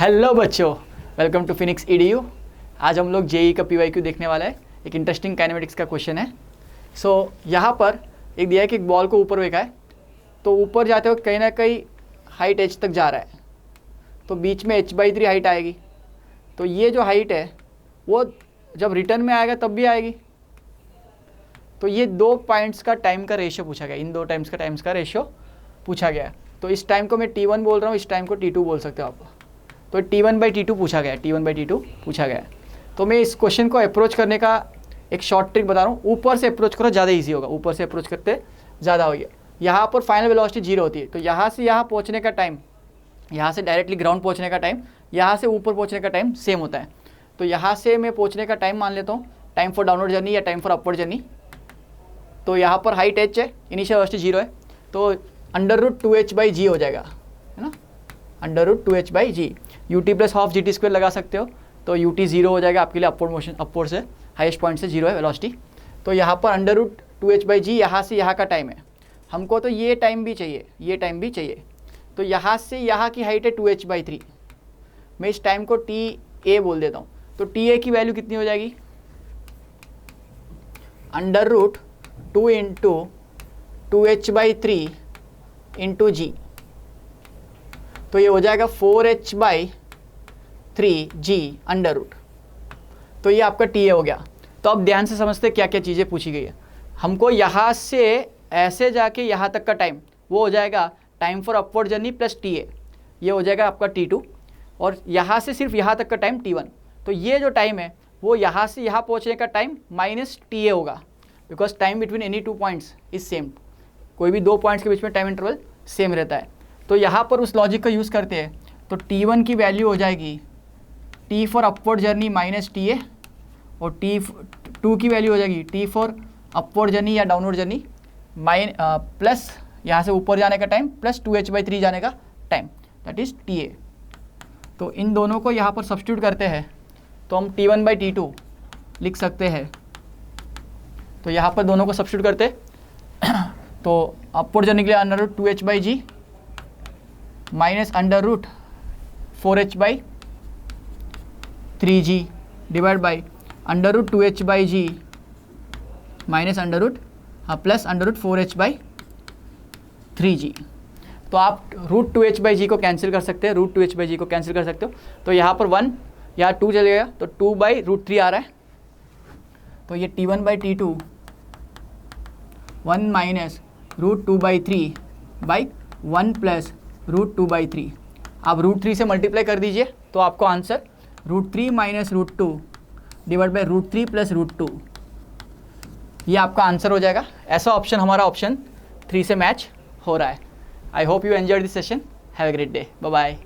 Hello बच्चों, welcome to Phoenix EDU. आज हम लोग जेई का पीवाईक्यू देखने वाला है। एक इंटरेस्टिंग काइनेमेटिक्स का क्वेश्चन है। यहाँ पर एक दिया है कि एक बॉल को ऊपर फेंका है, तो ऊपर जाते वक्त कहीं ना कहीं हाइट एच तक जा रहा है, तो बीच में h/3 हाइट आएगी। तो ये जो हाइट है वो जब रिटर्न में आएगा तब भी आएगी। तो ये दो पॉइंट्स का टाइम का रेशियो पूछा गया, इन दो टाइम्स का रेशियो पूछा गया है। तो इस टाइम को मैं t1 बोल रहा हूँ, इस टाइम को t2 बोल सकते हो आप। तो t1/t2 पूछा गया है, t1/t2 पूछा गया है। तो मैं इस क्वेश्चन को अप्रोच करने का एक शॉर्ट ट्रिक बता रहा हूँ। ऊपर से अप्रोच करो, ज़्यादा इजी होगा। ऊपर से अप्रोच करते ज़्यादा होगी। यहाँ पर फाइनल वेलोसिटी 0 होती है, तो यहाँ से यहाँ पहुँचने का टाइम, यहाँ से डायरेक्टली ग्राउंड पहुँचने का टाइम, यहाँ से ऊपर पहुँचने का टाइम सेम होता है। तो यहाँ से मैं पहुँचने का टाइम मान लेता हूँ टाइम फॉर डाउनवर्ड जर्नी या टाइम फॉर अपवर्ड जर्नी। तो यहाँ पर हाइट h है, इनिशियल वेलोसिटी 0 है, तो √2h/g हो जाएगा, है ना। √2h/g, ut plus half GT² लगा सकते हो। तो ut 0 हो जाएगा आपके लिए, अपवर्ड मोशन, अपवर्ड से हाईएस्ट पॉइंट से 0 है वेलोसिटी। तो यहाँ पर √2h/g यहाँ से यहाँ का टाइम है। हमको तो ये टाइम भी चाहिए, ये टाइम भी चाहिए। तो यहाँ से यहाँ की हाइट है 2h/3। मैं इस टाइम को ta बोल देता हूँ। तो ta की वैल्यू कितनी हो जाएगी? √2 इंटू 2h/3 इंटू g। तो ये हो जाएगा 4h/3g √। तो ये आपका TA हो गया। तो अब ध्यान से समझते क्या क्या चीज़ें पूछी गई है। हमको यहाँ से ऐसे जाके यहाँ तक का टाइम, वो हो जाएगा time for upward journey plus TA, ये हो जाएगा आपका T2। और यहाँ से सिर्फ यहाँ तक का टाइम T1। तो ये जो टाइम है वो यहाँ से यहाँ पहुँचने का टाइम माइनस TA होगा, because time between any two points is same. कोई भी दो पॉइंट्स के बीच में टाइम इंटरवल सेम रहता है। तो यहाँ पर उस लॉजिक का यूज़ करते हैं। तो T1 की वैल्यू हो जाएगी T for upward journey minus TA, और T2 की वैल्यू हो जाएगी T फॉर अपवर्ड जर्नी या डाउनवर्ड जर्नी प्लस यहाँ से ऊपर जाने का टाइम प्लस 2h/3 जाने का टाइम, दैट इज़ TA। तो इन दोनों को यहाँ पर सब्स्टिट्यूट करते हैं, तो हम T1/T2 लिख सकते हैं। तो यहाँ पर दोनों को सब्स्टिट्यूट करते हैं। तो अपवर्ड जर्नी के लिए √2h/g minus √4h/3g divide by √2h/g minus plus √4h/3g। तो आप √2h/g को कैंसिल कर सकते हैं, √2h/g को कैंसिल कर सकते हो। तो यहाँ पर 1 या 2 चलेगा, तो 2/√3 आ रहा है। तो ये T1/T2 1 माइनस √2/3 बाई 1 प्लस √2/3। आप √3 से मल्टीप्लाई कर दीजिए तो आपको answer √3 minus √2 divide by √3 plus √2, ये आपका आंसर हो जाएगा। ऐसा ऑप्शन हमारा ऑप्शन 3 से मैच हो रहा है। I hope you enjoyed this session. Have a great day. Bye bye.